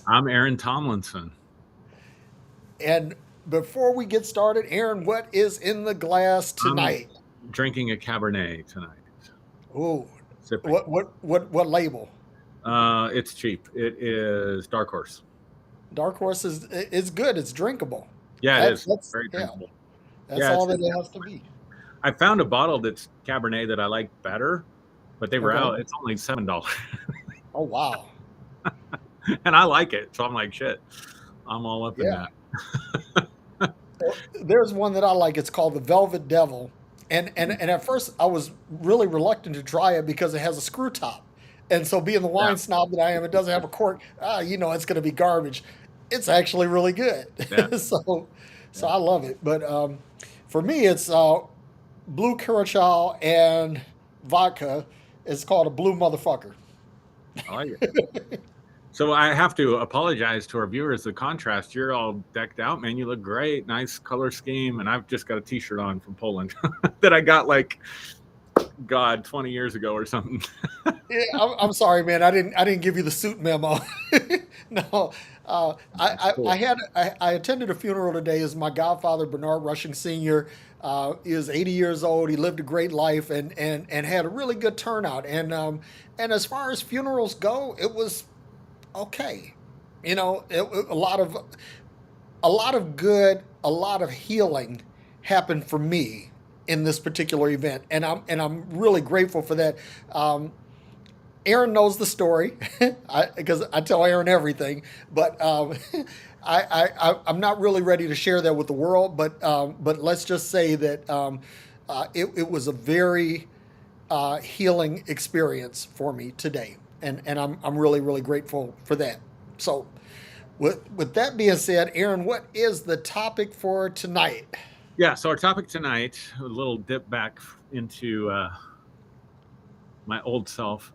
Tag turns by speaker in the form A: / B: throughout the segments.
A: I'm Aaron Tomlinson.
B: And before we get started, Aaron, what is in the glass
A: I'm
B: tonight?
A: drinking a Cabernet tonight.
B: Oh,
A: Sipping.
B: what label?
A: It's cheap. It is Dark Horse.
B: Dark Horse is good. It's drinkable.
A: Yeah, it is.
B: That's
A: Very
B: yeah.
A: drinkable.
B: That's
A: Yeah,
B: all that it has to be.
A: I found a bottle that's Cabernet that I like better, but they were
B: Okay.
A: out. It's only $7,
B: Oh wow.
A: and I like it. So I'm like, shit. I'm all up in
B: Yeah.
A: that.
B: Well, there's one that I like. It's called the Velvet Devil, and at first I was really reluctant to try it because it has a screw top, and so being the
A: Yeah,
B: wine snob that I am, it doesn't have a cork. It's going to be garbage. It's actually really good.
A: yeah,
B: So
A: yeah.
B: I love it. But for me, it's blue curacao and vodka. It's called a blue motherfucker.
A: I like it. So I have to apologize to our viewers. The contrast, you're all decked out, man. You look great, nice color scheme, and I've just got a T-shirt on from Poland that I got like God 20 years ago or something.
B: Yeah, I'm sorry, man. I didn't give you the suit memo. No,
A: That's cool.
B: I attended a funeral today. As my godfather Bernard Rushing Sr. He was 80 years old. He lived a great life and had a really good turnout. And as far as funerals go, it was okay. A lot of good, a lot of healing happened for me in this particular event, and I'm really grateful for that. Aaron knows the story because I tell Aaron everything, but I'm not really ready to share that with the world. But let's just say that it was a very healing experience for me today, and I'm really grateful for that. So, with that being said, Aaron, what is the topic for tonight?
A: Yeah. So our topic tonight, a little dip back into my old self,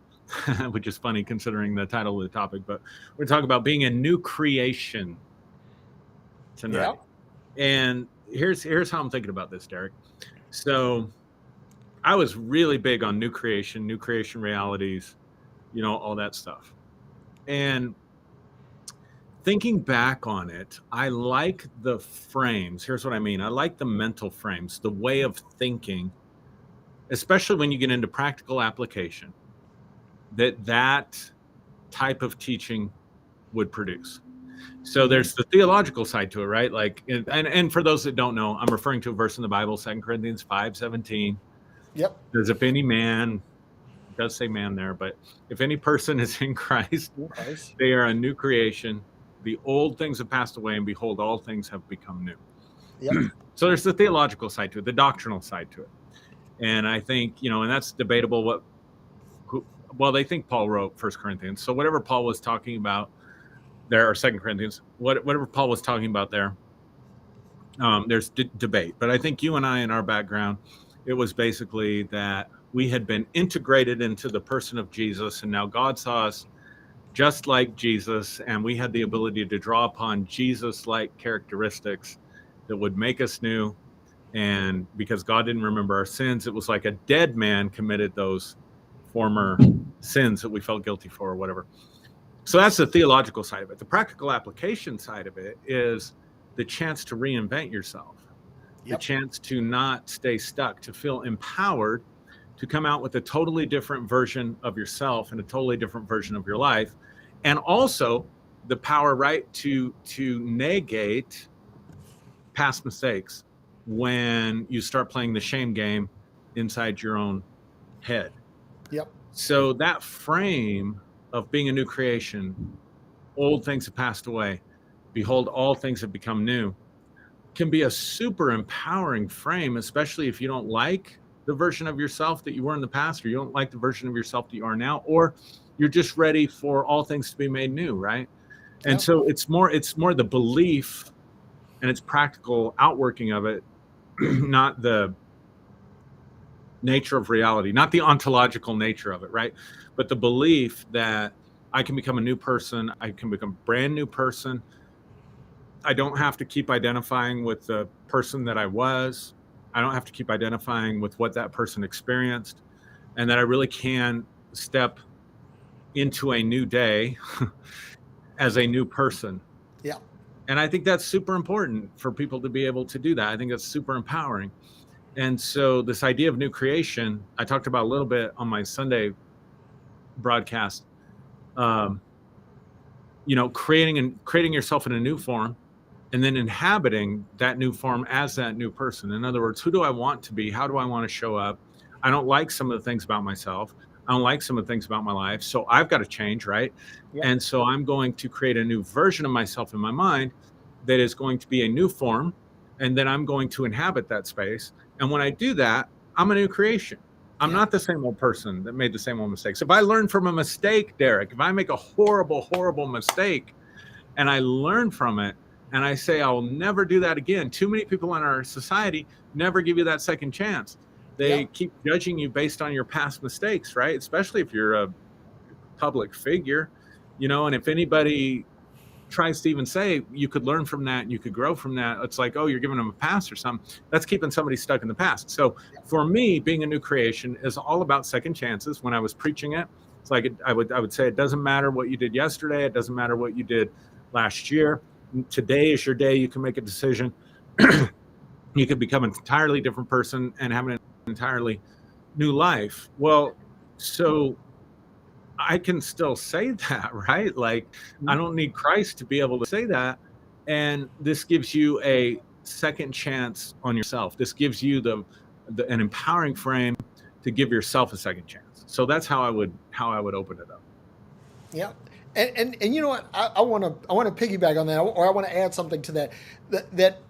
A: which is funny considering the title of the topic. But we're talking about being a new creation
B: Yeah.
A: tonight. And here's how I'm thinking about this, Derrick. So I was really big on new creation realities, all that stuff. And thinking back on it, I like the frames. Here's what I mean. I like the mental frames, the way of thinking, especially when you get into practical application, that type of teaching would produce. So
B: Hmm.
A: there's the theological side to it, right? Like, and for those that don't know, I'm referring to a verse in the Bible, 2 Corinthians 5:17.
B: Yep.
A: Says, if any man, it does say man there, but if any person is in Christ,
B: Okay.
A: they are a new creation. The old things have passed away, and behold, all things have become
B: Yep.
A: new. So there's the theological side to it, the doctrinal side to it. And I think, and that's debatable well, they think Paul wrote 1 Corinthians. So whatever Paul was talking about there, or 2 Corinthians, whatever Paul was talking about there, there's debate. But I think you and I, in our background, it was basically that we had been integrated into the person of Jesus, and now God saw us just like Jesus, and we had the ability to draw upon Jesus-like characteristics that would make us new. And because God didn't remember our sins, it was like a dead man committed those former sins that we felt guilty for, or whatever. So that's the theological side of it. The practical application side of it is the chance to reinvent yourself, the
B: Yep.
A: chance to not stay stuck, to feel empowered, to come out with a totally different version of yourself and a totally different version of your life. And also the power, right, to negate past mistakes when you start playing the shame game inside your own head.
B: Yep.
A: So that frame of being a new creation, old things have passed away, behold, all things have become new, can be a super empowering frame, especially if you don't like the version of yourself that you were in the past, or you don't like the version of yourself that you are now, or you're just ready for all things to be made new, right? And
B: Yep.
A: so it's more the belief and its practical outworking of it, not the nature of reality, not the ontological nature of it, right? But the belief that I can become a new person, I can become a brand new person. I don't have to keep identifying with the person that I was. I don't have to keep identifying with what that person experienced, and that I really can step into a new day as a new person.
B: Yeah.
A: And I think that's super important for people to be able to do that. I think that's super empowering. And so this idea of new creation, I talked about a little bit on my Sunday broadcast. Um, creating yourself in a new form, and then inhabiting that new form as that new person. In other words, who do I want to be? How do I want to show up? I don't like some of the things about myself. I don't like some of the things about my life. So I've got to change, right?
B: Yeah.
A: And so I'm going to create a new version of myself in my mind that is going to be a new form. And then I'm going to inhabit that space. And when I do that, I'm a new creation. I'm not the same old person that made the same old mistakes. If I learn from a mistake, Derrick, if I make a horrible, horrible mistake and I learn from it and I say, I'll never do that again. Too many people in our society never give you that second chance. They keep judging you based on your past mistakes, right? Especially if you're a public figure, and if anybody tries to even say you could learn from that and you could grow from that, it's like, oh, you're giving them a pass or something. That's keeping somebody stuck in the past. So for me, being a new creation is all about second chances. When I was preaching it, it's like I would say it doesn't matter what you did yesterday. It doesn't matter what you did last year. Today is your day. You can make a decision. You could become an entirely different person and have an entirely new life. Well, so I can still say that, right? Like, I don't need Christ to be able to say that. And this gives you a second chance on yourself. This gives you an empowering frame to give yourself a second chance. So that's how I would open it up.
B: Yeah. And you know what? I want to piggyback on that, or I want to add something to that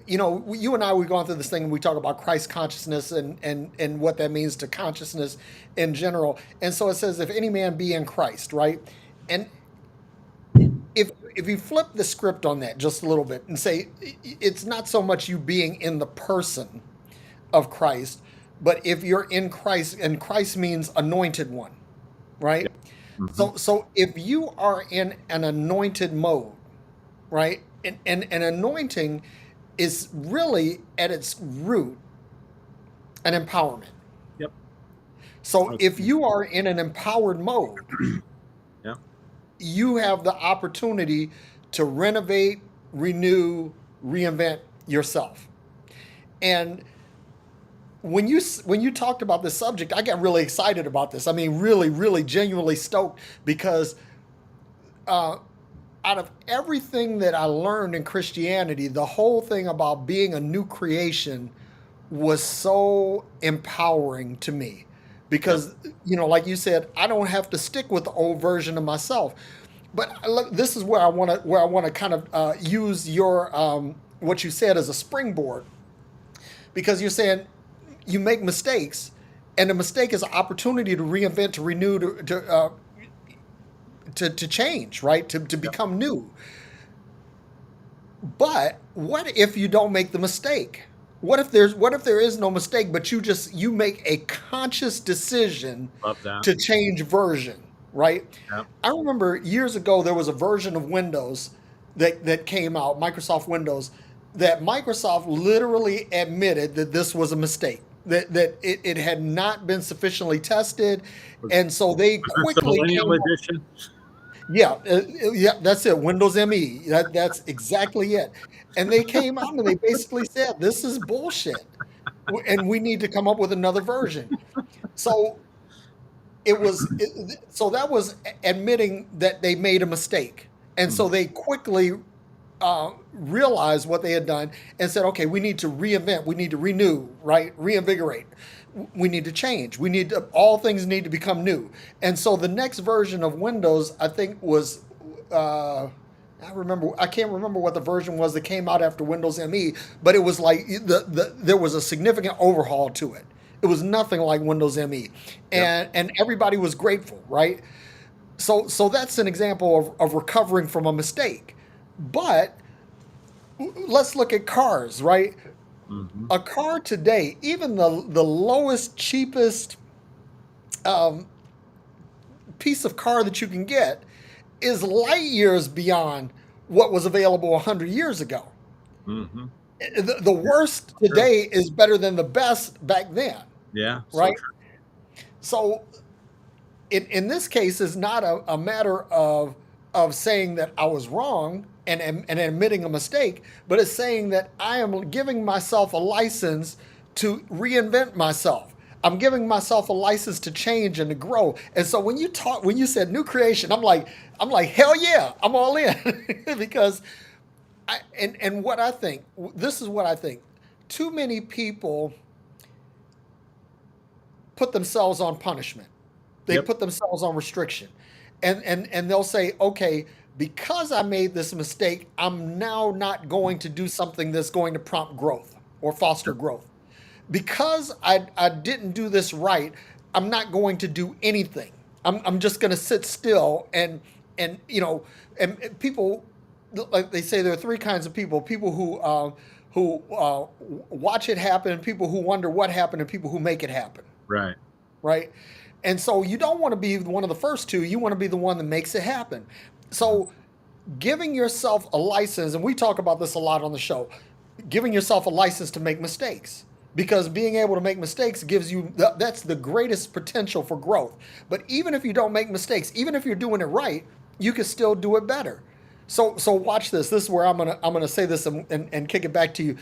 B: you and I, we've gone through this thing and we talk about Christ consciousness and what that means to consciousness in general. And so it says, if any man be in Christ, right? And if you flip the script on that just a little bit and say, it's not so much you being in the person of Christ, but if you're in Christ, and Christ means anointed one, right? Yeah. Mm-hmm. So if you are in an anointed mode, right? And an anointing is really at its root an empowerment.
A: Yep.
B: So if you are in an empowered mode, you have the opportunity to renovate, renew, reinvent yourself. And when you talked about this subject, I got really excited about this. I mean, really, really genuinely stoked, because out of everything that I learned in Christianity, the whole thing about being a new creation was so empowering to me, because, like you said, I don't have to stick with the old version of myself. But look, this is where I want to kind of use your what you said as a springboard, because you're saying you make mistakes, and the mistake is an opportunity to reinvent, to renew, to change, right? To become new. But what if you don't make the mistake? What if there is no mistake, but you make a conscious decision to change version, right? Yep. I remember years ago there was a version of Windows that came out, Microsoft Windows, that Microsoft literally admitted that this was a mistake, that it had not been sufficiently tested, and so they quickly
A: Millennial Edition.
B: Yeah, that's it. Windows ME. That's exactly it. And they came out and they basically said, "This is bullshit, and we need to come up with another version." So so that was admitting that they made a mistake, and so they quickly realized what they had done and said, "Okay, we need to reinvent. We need to renew, right? Reinvigorate. We need to change. All things need to become new." And so the next version of Windows, I think, was I can't remember what the version was that came out after Windows ME, but it was like there was a significant overhaul to it. It was nothing like Windows ME, and everybody was grateful, right? So that's an example of recovering from a mistake. But let's look at cars, right? Mm-hmm. A car today, even the lowest, cheapest piece of car that you can get, is light years beyond what was available 100 years ago. Mm-hmm. The worst today is better than the best back then.
A: Yeah.
B: Right? So in this case, it's not a matter of of saying that I was wrong and admitting a mistake, but it's saying that I am giving myself a license to reinvent myself. I'm giving myself a license to change and to grow. And so when you said new creation, I'm like, hell yeah, I'm all in. Because and what I think, this is what I think. Too many people put themselves on punishment. They
A: Yep.
B: put themselves on restriction. And they'll say, okay, because I made this mistake, I'm now not going to do something that's going to prompt growth or foster
A: Yep.
B: growth. Because I didn't do this right, I'm not going to do anything. I'm just going to sit still and and people, like they say, there are three kinds of people: people who watch it happen, people who wonder what happened, and people who make it happen.
A: Right.
B: Right? And so you don't want to be one of the first two. You want to be the one that makes it happen. So giving yourself a license, and we talk about this a lot on the show, giving yourself a license to make mistakes. Because being able to make mistakes gives you that's the greatest potential for growth. But even if you don't make mistakes, even if you're doing it right, you can still do it better. So watch this. This is where I'm gonna say this and kick it back to you.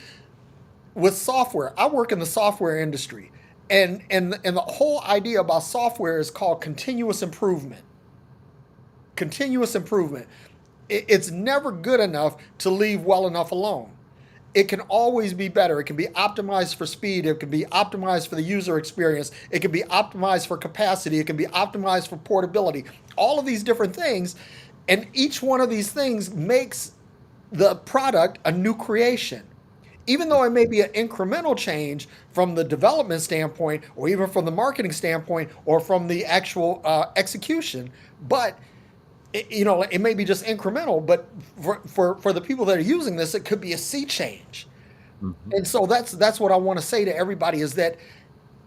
B: With software, I work in the software industry, and the whole idea about software is called continuous improvement. Continuous improvement. It's never good enough to leave well enough alone. It can always be better. It can be optimized for speed. It can be optimized for the user experience. It can be optimized for capacity. It can be optimized for portability. All of these different things. And each one of these things makes the product a new creation. Even though it may be an incremental change from the development standpoint, or even from the marketing standpoint, or from the actual execution, but it may be just incremental. But for the people that are using this, it could be a sea change.
A: Mm-hmm.
B: And so that's what I want to say to everybody is that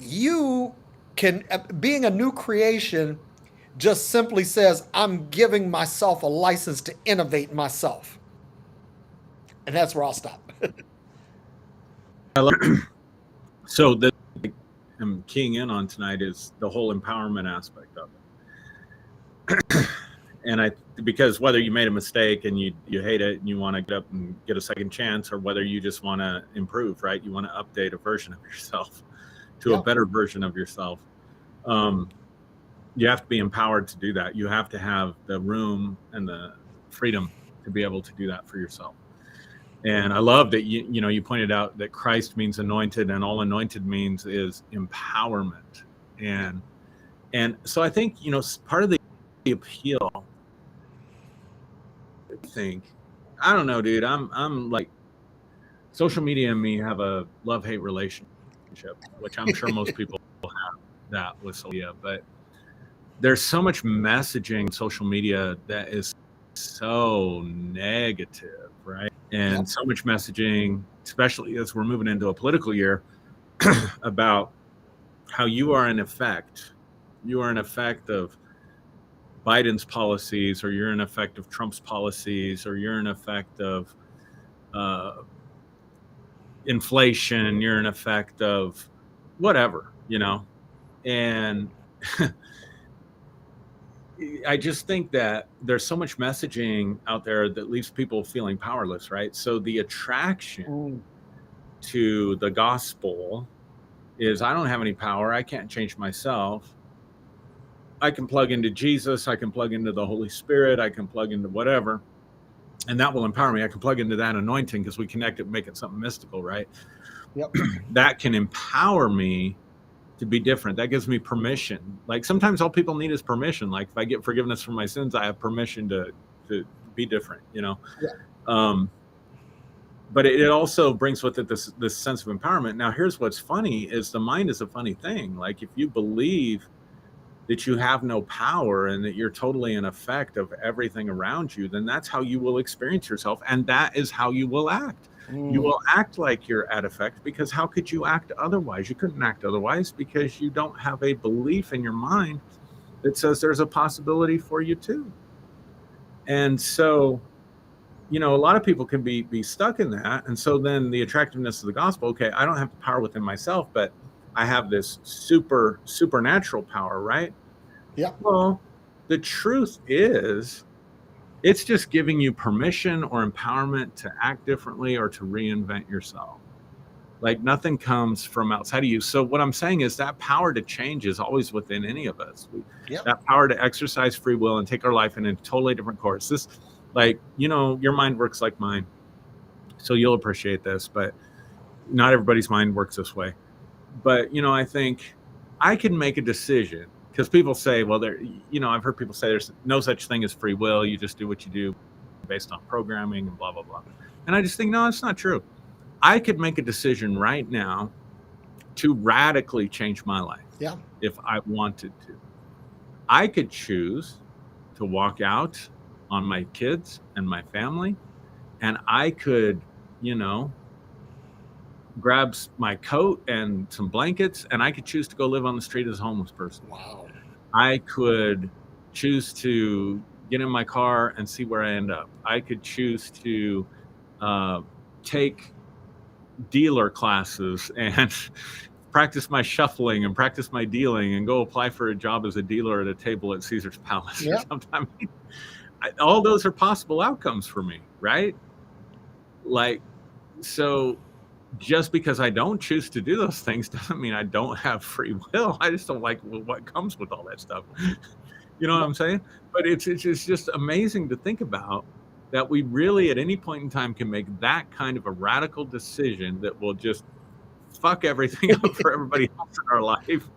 B: you can being a new creation just simply says I'm giving myself a license to innovate myself, and that's where I'll stop.
A: So that I'm keying in on tonight is the whole empowerment aspect of it. And because whether you made a mistake and you hate it and you want to get up and get a second chance, or whether you just want to improve, right? You want to update a version of yourself to a
B: Yeah.
A: better version of yourself. You have to be empowered to do that. You have to have the room and the freedom to be able to do that for yourself. And I love that you pointed out that Christ means anointed, and all anointed means is empowerment. And so I think part of the appeal, I don't know, dude. I'm like, social media and me have a love-hate relationship, which I'm sure most people have that with social media. But there's so much messaging social media that is so negative, right? And
B: Yep.
A: so much messaging, especially as we're moving into a political year, about how you are an effect of Biden's policies, or you're an effect of Trump's policies, or you're an effect of inflation, you're an effect of whatever, and I just think that there's so much messaging out there that leaves people feeling powerless, right? So the attraction
B: Mm.
A: to the gospel is, I don't have any power. I can't change myself. I can plug into Jesus. I can plug into the Holy Spirit. I can plug into whatever, and that will empower me. I can plug into that anointing because we connect it, make it something mystical, right?
B: Yep.
A: That can empower me to be different. That gives me permission. Like, sometimes all people need is permission. Like, if I get forgiveness for my sins, I have permission to be different,
B: Yeah.
A: But it also brings with it this sense of empowerment. Now, here's what's funny is the mind is a funny thing. Like, if you believe that you have no power and that you're totally an effect of everything around you, then that's how you will experience yourself. And that is how you will act. You will act like you're at effect, because how could you act otherwise? You couldn't act otherwise, because you don't have a belief in your mind that says there's a possibility for you too. And so, a lot of people can be stuck in that. And so then the attractiveness of the gospel, okay, I don't have the power within myself, but I have this supernatural power, right?
B: Yep.
A: Well, the truth is It's just giving you permission or empowerment to act differently or to reinvent yourself. Like nothing comes from outside of you. So what I'm saying is that power to change is always within any of us.
B: Yeah.
A: That power to exercise free will and take our life in a totally different course. This, like, your mind works like mine. So you'll appreciate this, but not everybody's mind works this way. But, I think I can make a decision, because people say, well, I've heard people say there's no such thing as free will. You just do what you do based on programming and blah, blah, blah. And I just think, no, it's not true. I could make a decision right now to radically change my life.
B: Yeah.
A: If I wanted to. I could choose to walk out on my kids and my family, and I could, grab my coat and some blankets, and I could choose to go live on the street as a homeless person.
B: Wow.
A: I could choose to get in my car and see where I end up. I could choose to take dealer classes and practice my shuffling and practice my dealing and go apply for a job as a dealer at a table at Caesar's Palace or something. All those are possible outcomes for me, right? Like, so just because I don't choose to do those things doesn't mean I don't have free will. I just don't like what comes with all that stuff. You know what I'm saying? But it's just amazing to think about that we really at any point in time can make that kind of a radical decision that will just fuck everything up for everybody else in our life,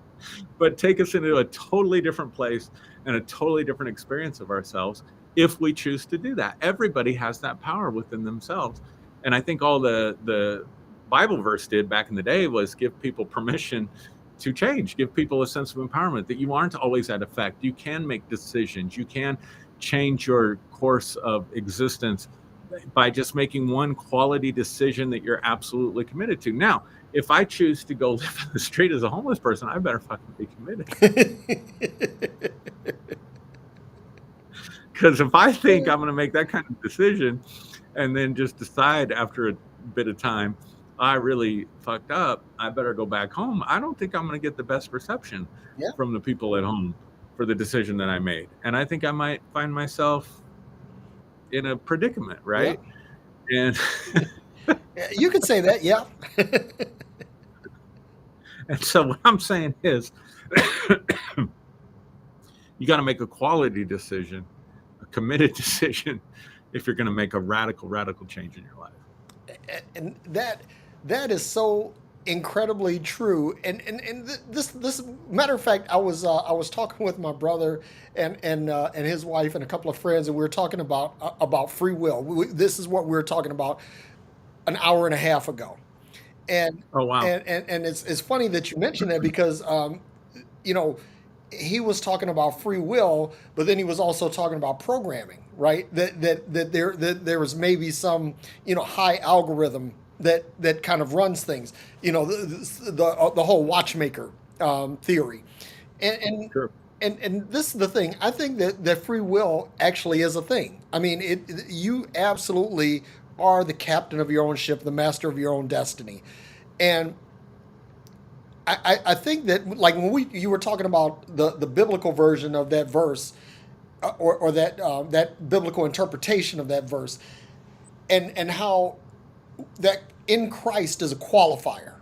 A: but take us into a totally different place and a totally different experience of ourselves if we choose to do that. Everybody has that power within themselves. And I think all the Bible verse did back in the day was give people permission to change, give people a sense of empowerment, that you aren't always at effect. You can make decisions. You can change your course of existence by just making one quality decision that you're absolutely committed to. Now, if I choose to go live in the street as a homeless person, I better fucking be committed. Because if I think I'm going to make that kind of decision and then just decide after a bit of time, I really fucked up, I better go back home, I don't think I'm going to get the best reception from the people at home for the decision that I made. And I think I might find myself in a predicament, right? And
B: you could say that, yeah.
A: And so what I'm saying is you got to make a quality decision, a committed decision, if you're going to make a radical change in your life.
B: And that is so incredibly true. And this matter of fact, I was talking with my brother and his wife and a couple of friends, and we were talking about free will. This is what we were talking about an hour and a half ago. And
A: oh wow!
B: And it's funny that you mentioned that because he was talking about free will, but then he was also talking about programming, right? That there was maybe some high algorithm that kind of runs things, the whole watchmaker theory, and
A: sure.
B: And this is the thing. I think that free will actually is a thing. I mean, you absolutely are the captain of your own ship, the master of your own destiny, and I think that, like, when you were talking about the biblical version of that verse, or that biblical interpretation of that verse, and how that in Christ is a qualifier,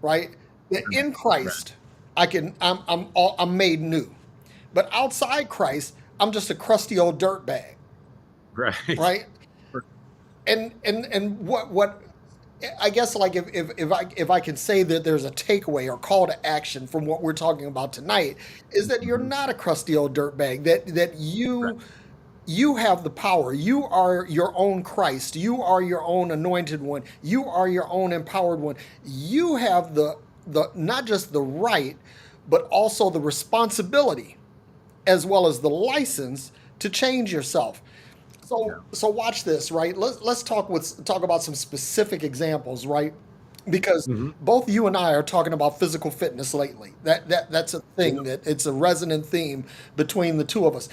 B: right? That in Christ I'm made new, but outside Christ I'm just a crusty old dirtbag, right? And what I guess, like, if I can say that there's a takeaway or call to action from what we're talking about tonight, is that you're not a crusty old dirtbag. That you have the power. You are your own Christ. You are your own anointed one. You are your own empowered one. You have the not just the right, but also the responsibility, as well as the license to change yourself. So watch this, right? Let's talk about some specific examples, right? Because both you and I are talking about physical fitness lately. That's a thing, that it's a resonant theme between the two of us.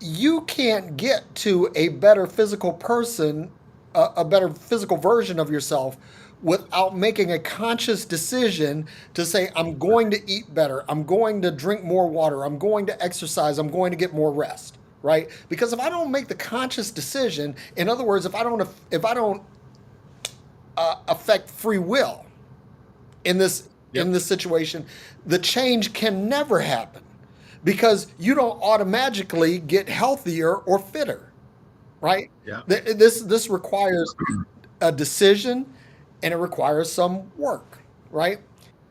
B: You can't get to a better physical person, a better physical version of yourself, without making a conscious decision to say, I'm going to eat better, I'm going to drink more water, I'm going to exercise, I'm going to get more rest. right? Because if I don't make the conscious decision, in other words, if I don't affect free will in this
A: Yep.
B: situation, the change can never happen because you don't automatically get healthier or fitter, right?
A: Yeah.
B: This requires a decision and it requires some work, right?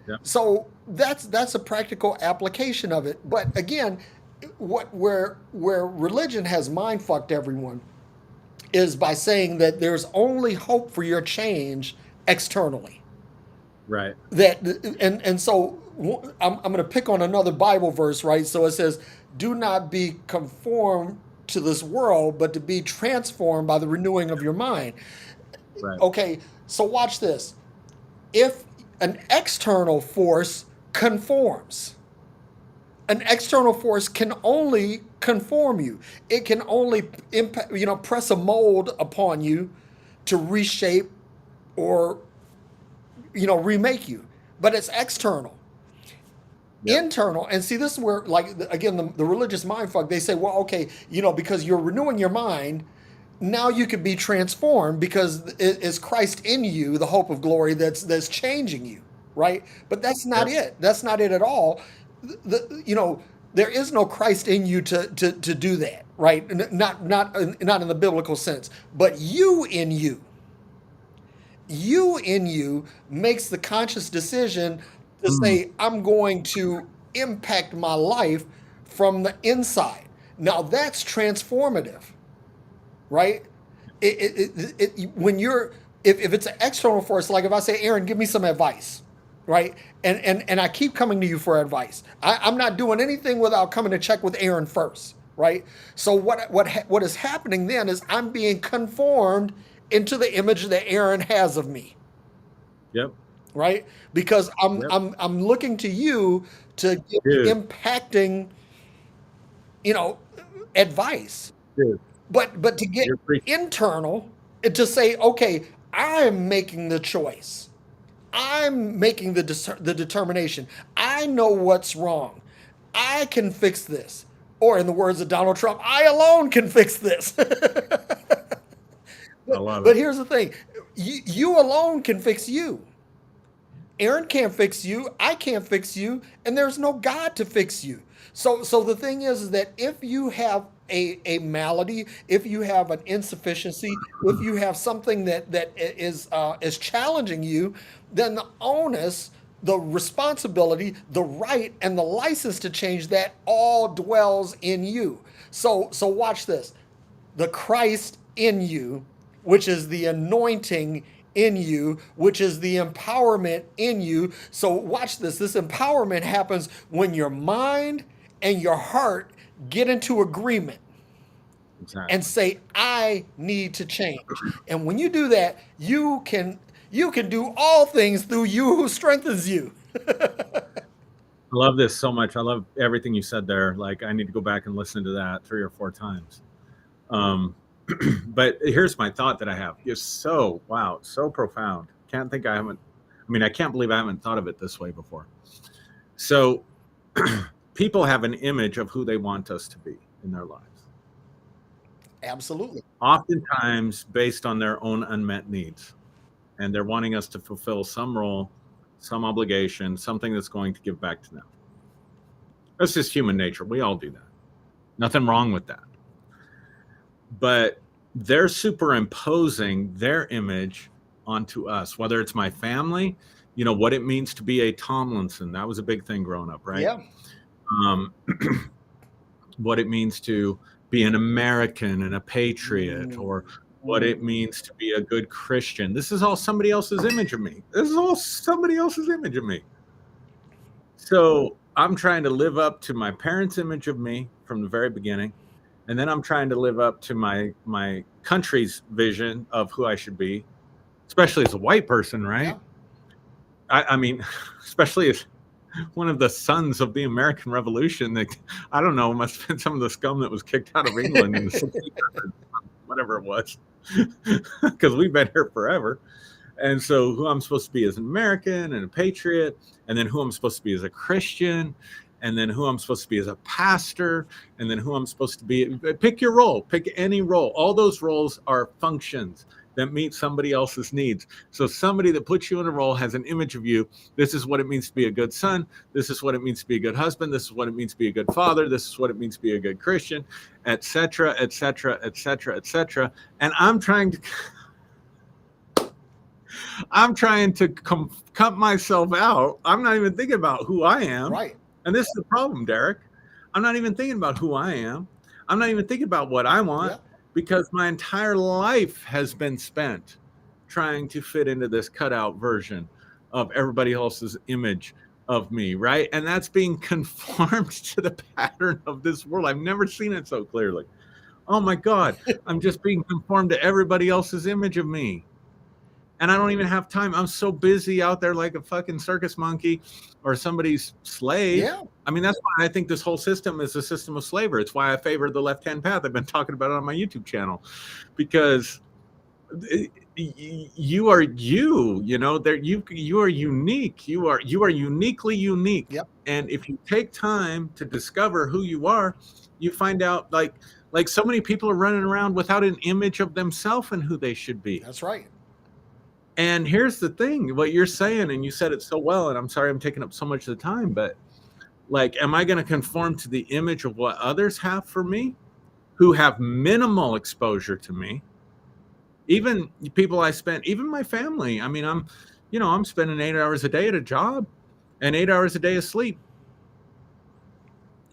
A: Yep.
B: So that's a practical application of it. But again, where religion has mind fucked everyone is by saying that there's only hope for your change externally.
A: Right.
B: That and so I'm going to pick on another Bible verse, right? So it says, "Do not be conformed to this world, but to be transformed by the renewing of your mind."
A: Right.
B: Okay, so watch this. If an external force conforms, an external force can only conform you. It can only impact, press a mold upon you to reshape or remake you. But it's external.
A: Yep.
B: Internal, and see, this is where, like, again, the religious mind fuck, they say, well, okay, because you're renewing your mind, now you could be transformed because it's Christ in you, the hope of glory that's changing you, right? But that's not
A: Yep.
B: it. That's not it at all. There is no Christ in you to do that, right? Not in the biblical sense, but you in you makes the conscious decision to
A: Mm.
B: say, I'm going to impact my life from the inside. Now that's transformative, right? When you're, if it's an external force, like if I say, Aaron, give me some advice, right? And I keep coming to you for advice. I'm not doing anything without coming to check with Aaron first, right? So what is happening then is I'm being conformed into the image that Aaron has of me,
A: Yep.
B: right? Because I'm
A: Yep.
B: I'm I'm looking to you to give
A: Dude.
B: impacting, you know, advice.
A: Dude.
B: But to get
A: You're preaching.
B: internal and to say, okay, I'm making the choice. I'm making the determination. I know what's wrong. I can fix this. Or in the words of Donald Trump, I alone can fix this.
A: I love
B: But
A: it.
B: here's the thing. You alone can fix you. Aaron can't fix you. I can't fix you, and there's no God to fix you. So the thing is that if you have a malady, if you have an insufficiency, if you have something that is challenging you, then the onus, the responsibility, the right, and the license to change that all dwells in you. So watch this. The Christ in you, which is the anointing in you, which is the empowerment in you. So watch this. This empowerment happens when your mind and your heart get into agreement and
A: Exactly.
B: say, I need to change. And when you do that, you can do all things through you who strengthens you.
A: I love this so much. I love everything you said there. Like, I need to go back and listen to that 3 or 4 times. Um, but here's my thought that I have. It's so, wow, so profound. Can't think I haven't, I mean, I can't believe I haven't thought of it this way before. So people have an image of who they want us to be in their lives,
B: Absolutely.
A: oftentimes based on their own unmet needs. And they're wanting us to fulfill some role, some obligation, something that's going to give back to them. That's just human nature. We all do that. Nothing wrong with that. But they're superimposing their image onto us, whether it's my family, what it means to be a Tomlinson. That was a big thing growing up, right?
B: Yeah.
A: Um, what it means to be an American and a patriot, or what it means to be a good Christian. This is all somebody else's image of me. This is all somebody else's image of me. So I'm trying to live up to my parents' image of me from the very beginning. And then I'm trying to live up to my country's vision of who I should be, especially as a white person, right?
B: Yeah.
A: I mean, especially as one of the sons of the American Revolution. That, I don't know, must have been some of the scum that was kicked out of England in the 1600s, whatever it was, because we've been here forever. And so who I'm supposed to be as an American and a patriot, and then who I'm supposed to be as a Christian. and then who I'm supposed to be as a pastor, and then who I'm supposed to be. Pick your role, pick any role. All those roles are functions that meet somebody else's needs. So somebody that puts you in a role has an image of you. This is what it means to be a good son. This is what it means to be a good husband. This is what it means to be a good father. This is what it means to be a good Christian, etc., etc., etc., etc. And I'm trying to cut myself out. I'm not even thinking about who I am.
B: Right.
A: And this is the problem, Derrick. I'm not even thinking about who I am. I'm not even thinking about what I want.
B: Yeah.
A: Because my entire life has been spent trying to fit into this cutout version of everybody else's image of me, right? And that's being conformed to the pattern of this world. I've never seen it so clearly. Oh my God, I'm just being conformed to everybody else's image of me. And I don't even have time. I'm so busy out there like a fucking circus monkey or somebody's slave.
B: Yeah.
A: I mean, that's why I think this whole system is a system of slavery. It's why I favor the left-hand path. I've been talking about it on my YouTube channel, because you are you know, there you are unique. You are uniquely unique.
B: Yep.
A: And if you take time to discover who you are, you find out like so many people are running around without an image of themselves and who they should be.
B: That's right.
A: And here's the thing, what you're saying, and you said it so well, and I'm sorry I'm taking up so much of the time, but like, am I going to conform to the image of what others have for me who have minimal exposure to me? Even people even my family. I mean, I'm spending 8 hours a day at a job and 8 hours a day of sleep.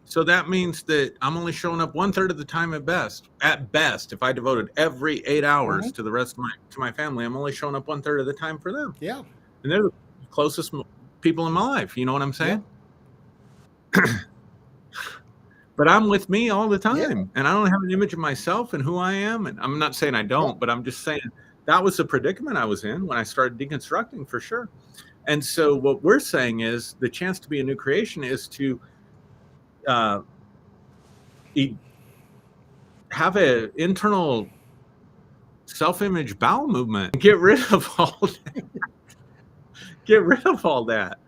A: So that means that I'm only showing up 1/3 of the time at best. At best, if I devoted every 8 hours to the rest of my family, I'm only showing up 1/3 of the time for them.
B: Yeah.
A: And they're the closest people in my life. You know what I'm saying? Yeah. But I'm with me all the time, and I don't have an image of myself and who I am. And I'm not saying I don't, but I'm just saying that was the predicament I was in when I started deconstructing, for sure. And so what we're saying is the chance to be a new creation is to have an internal self-image bowel movement. Get rid of all that. Get rid of all that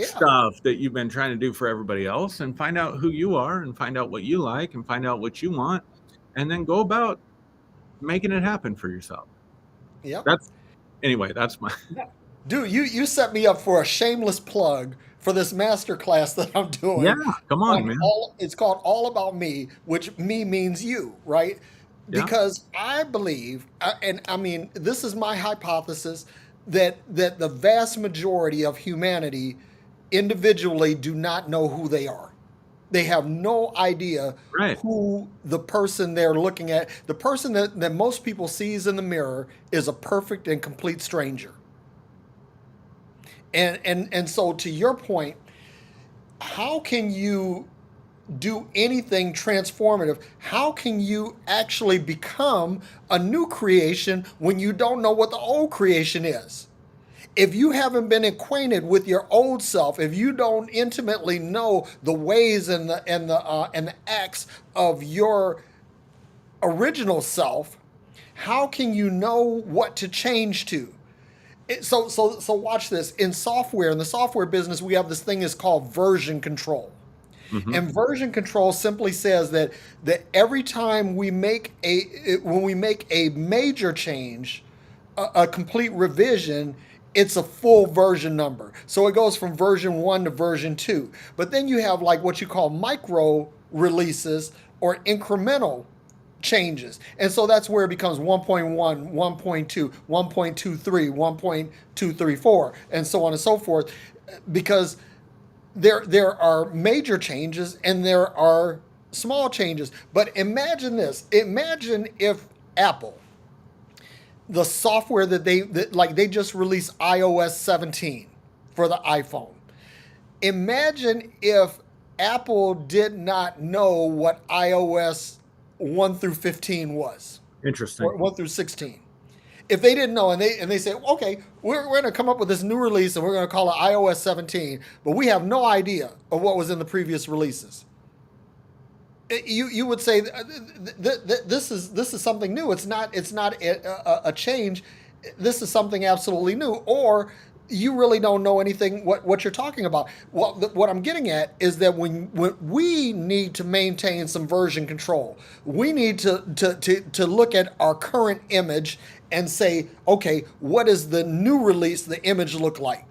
A: stuff that you've been trying to do for everybody else, and find out who you are, and find out what you like, and find out what you want, and then go about making it happen for yourself.
B: Yeah.
A: That's my.
B: Dude, you set me up for a shameless plug for this masterclass that I'm doing.
A: Yeah, come on, man.
B: It's called All About Me, which me means you, right?
A: Yeah.
B: Because I believe, and I mean, this is my hypothesis, that the vast majority of humanity individually do not know who they are. They have no idea who the person they're looking at, the person that most people sees in the mirror, is a perfect and complete stranger. And so, to your point, how can you do anything transformative? How can you actually become a new creation when you don't know what the old creation is? If you haven't been acquainted with your old self, if you don't intimately know the ways and the acts of your original self, how can you know what to change to? So watch this. In the software business, we have this thing is called version control. Mm-hmm. And version control simply says that every time when we make a major change, a complete revision, it's a full version number. So it goes from version 1 to version 2. But then you have like what you call micro releases or incremental changes. And so that's where it becomes 1.1, 1.2, 1.23, 1.234, and so on and so forth. Because there are major changes and there are small changes. But imagine this. Imagine if Apple, the software that they just released iOS 17 for the iPhone. Imagine if Apple did not know what iOS 1 through 15 was.
A: Interesting.
B: Or 1 through 16. If they didn't know and they say, okay, we're going to come up with this new release and we're going to call it iOS 17, but we have no idea of what was in the previous releases. You would say this is something new. It's not a change. This is something absolutely new. Or you really don't know anything what you're talking about. Well, what I'm getting at is that when we need to maintain some version control, we need to look at our current image and say, okay, what does the new release, the image look like,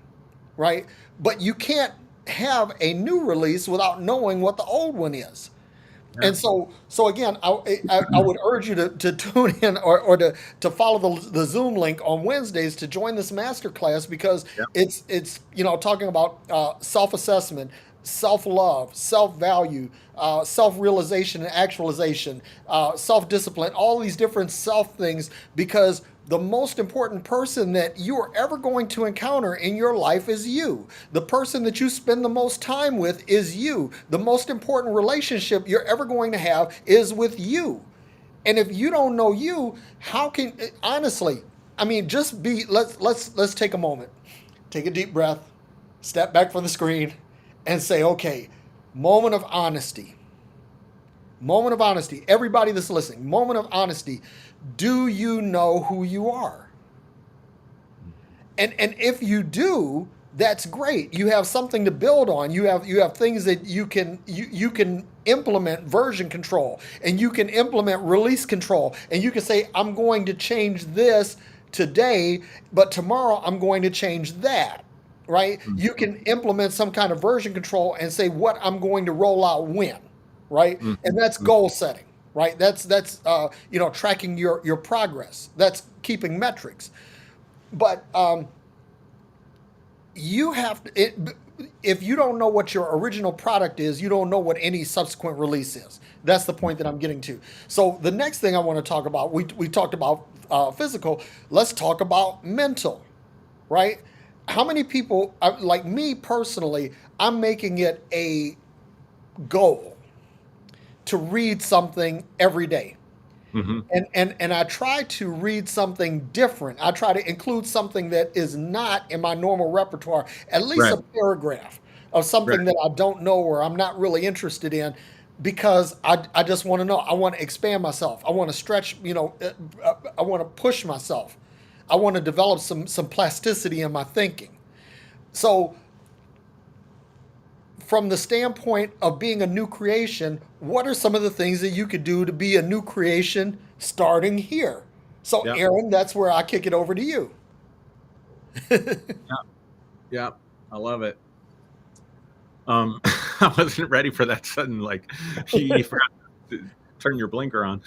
B: right? But you can't have a new release without knowing what the old one is.
A: Yeah.
B: And so again, I would urge you to tune in or to follow the Zoom link on Wednesdays to join this master class, because
A: Yeah.
B: it's talking about self assessment, self love, self value, self realization and actualization, self discipline, all these different self things, because the most important person that you are ever going to encounter in your life is you. The person that you spend the most time with is you. The most important relationship you're ever going to have is with you. And if you don't know you, how can, honestly, I mean, just be, let's take a moment. Take a deep breath, step back from the screen and say, okay, moment of honesty. Moment of honesty. Everybody that's listening, moment of honesty. Do you know who you are? And if you do, that's great. You have something to build on. You have things that you can implement version control, and you can implement release control, and you can say, I'm going to change this today, but tomorrow I'm going to change that. Right? You can implement some kind of version control and say what I'm going to roll out when, right? And that's
A: Mm-hmm.
B: goal setting, right? That's tracking your progress. That's keeping metrics. But you have to, if you don't know what your original product is, you don't know what any subsequent release is. That's the point that I'm getting to. So the next thing I want to talk about, we talked about physical. Let's talk about mental, right? How many people, like me personally, I'm making it a goal to read something every day.
A: Mm-hmm.
B: And I try to read something different. I try to include something that is not in my normal repertoire, at least
A: Right.
B: a paragraph of
A: Right.
B: something that I don't know or I'm not really interested in, because I just want to know. I want to expand myself. I want to stretch, I want to push myself. I want to develop some plasticity in my thinking. So from the standpoint of being a new creation, what are some of the things that you could do to be a new creation starting here? So,
A: Yeah.
B: Aaron, that's where I kick it over to you.
A: Yeah. Yeah. I love it. I wasn't ready for that sudden, like, you forgot to turn your blinker on.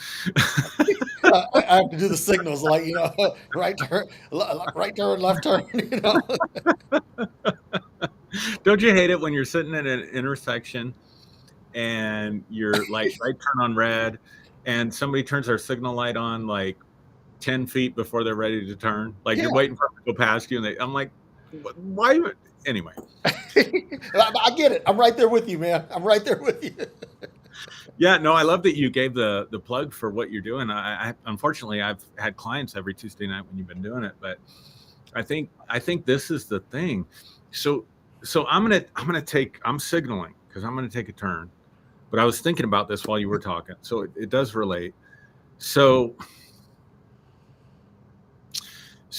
B: I have to do the signals like, right turn, right turn, left turn,
A: Don't you hate it when you're sitting at an intersection and your like light turn on red and somebody turns their signal light on like 10 feet before they're ready to turn? Like
B: Yeah.
A: you're waiting for them to go past you and I'm like, why? Anyway.
B: I get it. I'm right there with you, man. I'm right there with you.
A: Yeah, no, I love that you gave the plug for what you're doing. I unfortunately I've had clients every Tuesday night when you've been doing it, but I think this is the thing. So I'm signaling because I'm gonna take a turn. But I was thinking about this while you were talking, so it does relate. So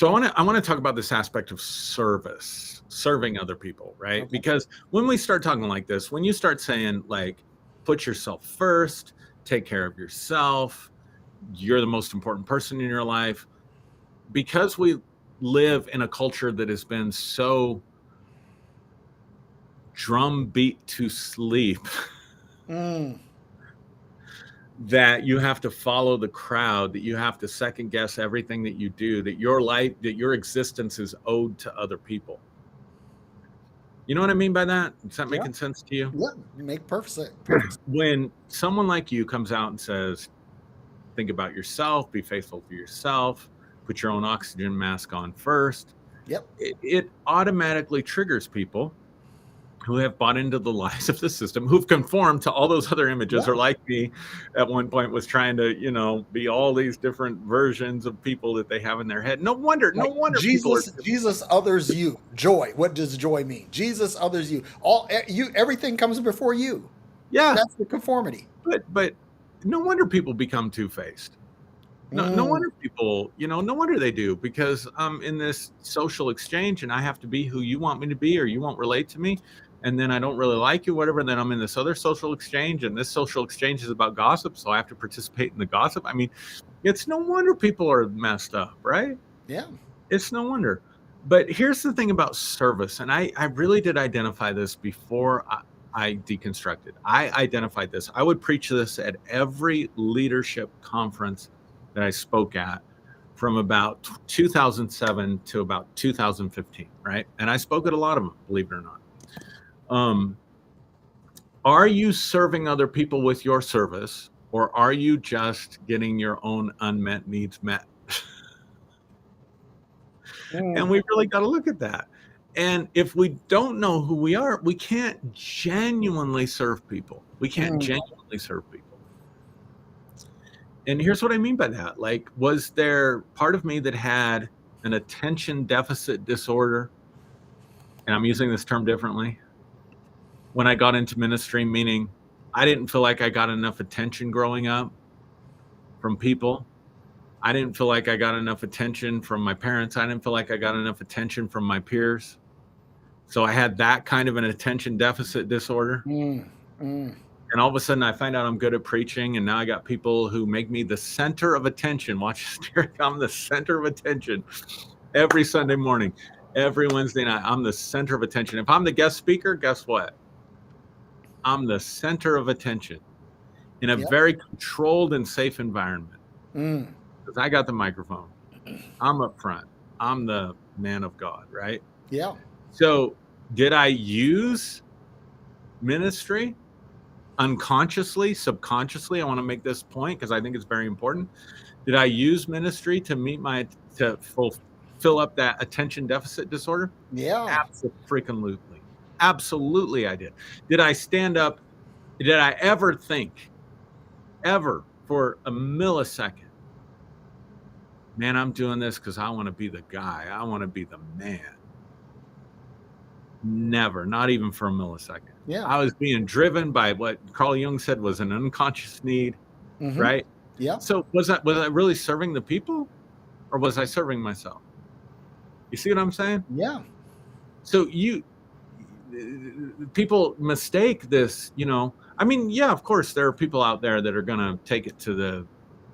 A: I want to talk about this aspect of service, serving other people, right?
B: Okay.
A: Because when we start talking like this, when you start saying like put yourself first, take care of yourself, you're the most important person in your life, because we live in a culture that has been so drumbeat to sleep
B: Mm,
A: that you have to follow the crowd, that you have to second guess everything that you do, that your life, that your existence is owed to other people. You know what I mean by that? Is that
B: yeah.
A: making sense to you?
B: Yeah. Make perfect sense. Perfect.
A: When someone like you comes out and says, think about yourself, be faithful to yourself, put your own oxygen mask on first,
B: Yep.
A: it automatically triggers people who have bought into the lies of the system, who've conformed to all those other images,
B: Yeah.
A: or like me at one point was trying to, be all these different versions of people that they have in their head. No
B: Like
A: wonder people are.
B: Jesus others you. Joy. What does joy mean? Jesus others you. Everything comes before you.
A: Yeah,
B: That's the conformity.
A: but no wonder people become two-faced. No
B: Mm,
A: wonder people, no wonder they do, because I'm in this social exchange and I have to be who you want me to be or you won't relate to me. And then I don't really like you, whatever. Then I'm in this other social exchange and this social exchange is about gossip. So I have to participate in the gossip. I mean, it's no wonder people are messed up, right?
B: yeah.
A: It's no wonder. But here's the thing about service. And I really did identify this before I deconstructed. I identified this. I would preach this at every leadership conference that I spoke at from about 2007 to about 2015, right? And I spoke at a lot of them, believe it or not. Are you serving other people with your service, or are you just getting your own unmet needs met? And
B: Mm,
A: we really got to look at that. And if we don't know who we are, we can't genuinely serve people. We can't
B: mm,
A: genuinely serve people. And here's what I mean by that. Like, was there part of me that had an attention deficit disorder? And I'm using this term differently. When I got into ministry, meaning I didn't feel like I got enough attention growing up from people. I didn't feel like I got enough attention from my parents. I didn't feel like I got enough attention from my peers. So I had that kind of an attention deficit disorder.
B: mm, mm.
A: And all of a sudden I find out I'm good at preaching. And now I got people who make me the center of attention. Watch this, Derrick. I'm the center of attention every Sunday morning, every Wednesday night. I'm the center of attention. If I'm the guest speaker, guess what? I'm the center of attention in a
B: Yep.
A: very controlled and safe environment.
B: Mm,
A: Because I got the microphone. I'm up front. I'm the man of God, right?
B: yeah.
A: So did I use ministry unconsciously, subconsciously? I want to make this point because I think it's very important. Did I use ministry to fill up that attention deficit disorder?
B: Yeah.
A: Absolutely. Absolutely I did. Did I stand up? Did I ever think, ever for a millisecond, man, I'm doing this because I want to be the guy. I want to be the man. Never, not even for a millisecond.
B: Yeah.
A: I was being driven by what Carl Jung said was an unconscious need,
B: Mm-hmm.
A: right?
B: Yeah.
A: So was I really serving the people, or was I serving myself? You see what I'm saying?
B: Yeah.
A: So people mistake this, I mean, yeah, of course, there are people out there that are going to take it to the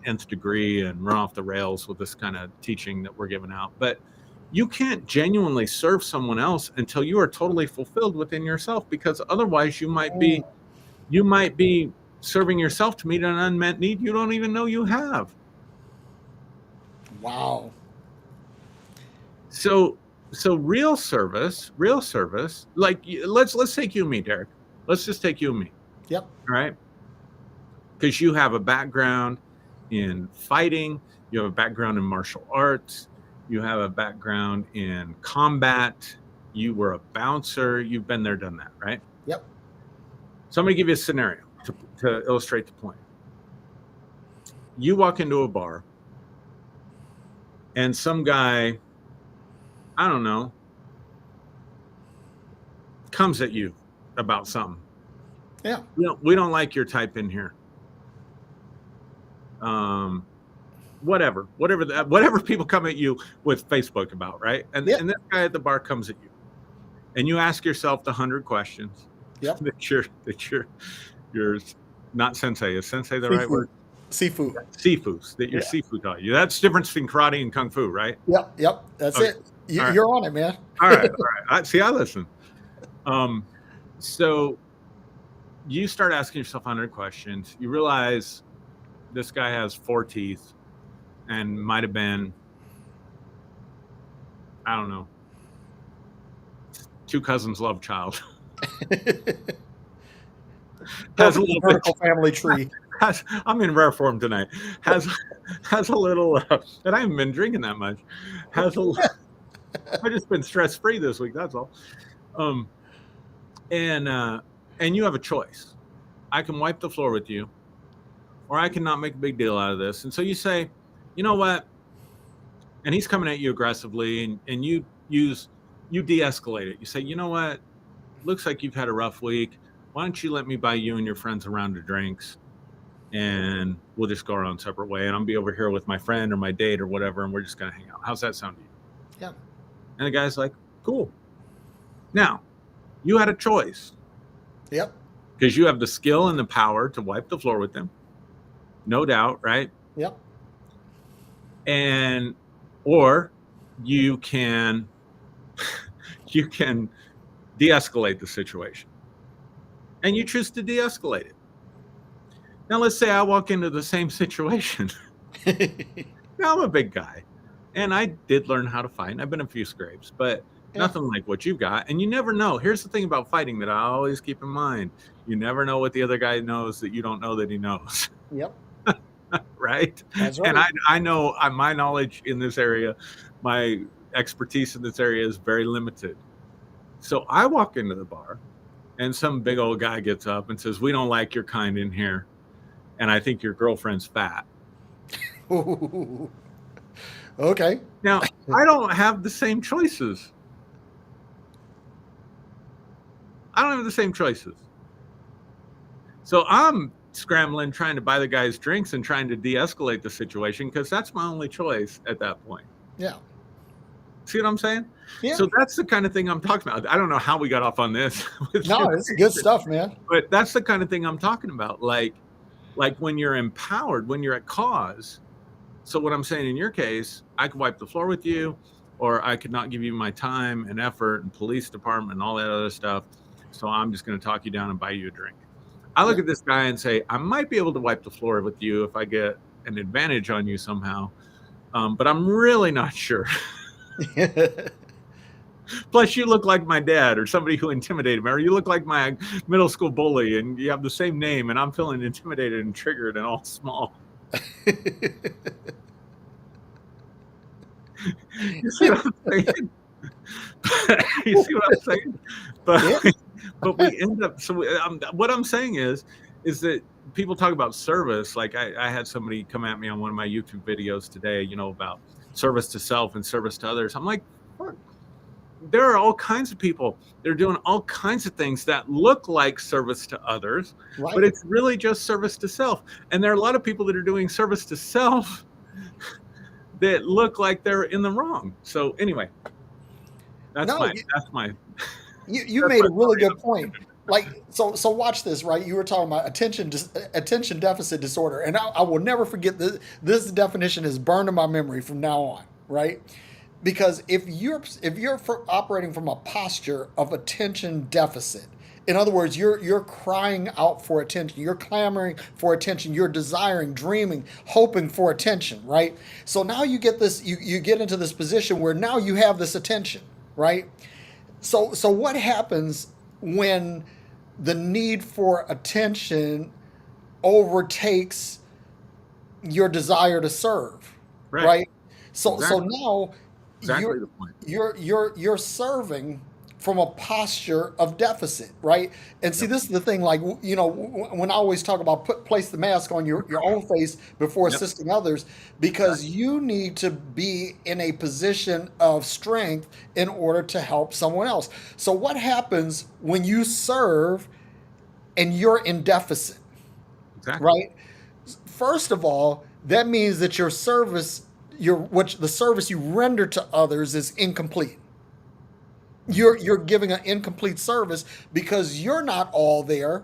A: nth degree and run off the rails with this kind of teaching that we're giving out. But you can't genuinely serve someone else until you are totally fulfilled within yourself, because otherwise you might be serving yourself to meet an unmet need you don't even know you have.
B: Wow.
A: So real service, like let's take you and me, Derrick. Let's just take you and me.
B: Yep.
A: All right. Because you have a background in fighting, you have a background in martial arts, you have a background in combat, you were a bouncer, you've been there, done that, right?
B: Yep.
A: So I'm going to give you a scenario to illustrate the point. You walk into a bar and some guy, I don't know, comes at you about something.
B: Yeah.
A: We don't like your type in here. Whatever people come at you with Facebook about, right? And
B: Yep.
A: and this guy at the bar comes at you, and you ask yourself the 100 questions.
B: Yep.
A: that you're not sensei. Is sensei the right word?
B: Seafood.
A: Sifus that your Sifu taught you. That's the difference between karate and kung fu, right?
B: Yep. Yep. That's
A: Okay.
B: it.
A: All right.
B: You're on it, man.
A: All right. I listen. So you start asking yourself 100 questions. You realize this guy has 4 teeth and might have been, I don't know, 2 cousins' love child. Has a little
B: vertical family tree.
A: I'm in rare form tonight. Has a little, and I haven't been drinking that much. I've just been stress free this week. That's all. And you have a choice. I can wipe the floor with you, or I can not make a big deal out of this. And so you say, you know what? And he's coming at you aggressively, and you de-escalate it. You say, you know what? Looks like you've had a rough week. Why don't you let me buy you and your friends a round of drinks? and we'll just go our own separate way, and I'll be over here with my friend or my date or whatever, and we're just going to hang out. How's that sound to you?
B: Yeah.
A: And the guy's like, cool. Now, you had a choice.
B: Yep.
A: Because you have the skill and the power to wipe the floor with them. No doubt, right?
B: Yep.
A: And or you can de-escalate the situation. And you choose to de-escalate it. Now let's say I walk into the same situation. Now I'm a big guy. And I did learn how to fight. And I've been in a few scrapes, but nothing like what you've got. And you never know. Here's the thing about fighting that I always keep in mind. You never know what the other guy knows that you don't know that he knows.
B: Yep.
A: Right?
B: That's right.
A: And I know my knowledge in this area, my expertise in this area is very limited. So I walk into the bar and some big old guy gets up and says, "We don't like your kind in here. And I think your girlfriend's fat."
B: Okay.
A: Now, I don't have the same choices. I don't have the same choices. So I'm scrambling, trying to buy the guys drinks and trying to de-escalate the situation because that's my only choice at that point.
B: Yeah.
A: See what I'm saying?
B: Yeah.
A: So that's the kind of thing I'm talking about. I don't know how we got off on this.
B: No, it's good stuff, man.
A: But that's the kind of thing I'm talking about. Like when you're empowered, when you're at cause. So what I'm saying in your case, I could wipe the floor with you, or I could not give you my time and effort and police department and all that other stuff. So I'm just going to talk you down and buy you a drink. I look at this guy and say, I might be able to wipe the floor with you if I get an advantage on you somehow. But I'm really not sure. Plus, you look like my dad or somebody who intimidated me, or you look like my middle school bully and you have the same name and I'm feeling intimidated and triggered and all small. You see what I'm saying? You see what I'm saying? But we end up. So what I'm saying is that people talk about service. Like I had somebody come at me on one of my YouTube videos today, about service to self and service to others. I'm like, fuck. There are all kinds of people. They're doing all kinds of things that look like service to others, right, but it's really just service to self. And there are a lot of people that are doing service to self that look like they're in the wrong. So anyway, that's my.
B: You made a really good point. Like so watch this, right? You were talking about attention deficit disorder, and I will never forget this. This definition is burned in my memory from now on, right? Because if you're operating from a posture of attention deficit, in other words, you're crying out for attention, you're clamoring for attention, you're desiring, dreaming, hoping for attention, right? So now you get this, you get into this position where now you have this attention, right? So what happens when the need for attention overtakes your desire to serve, right? So now
A: exactly the point.
B: You're serving from a posture of deficit, right? And see, this is the thing. Like when I always talk about place the mask on your own face before assisting others, because you need to be in a position of strength in order to help someone else. So what happens when you serve and you're in deficit, right? First of all, that means that your service. The service you render to others is incomplete. You're giving an incomplete service because you're not all there,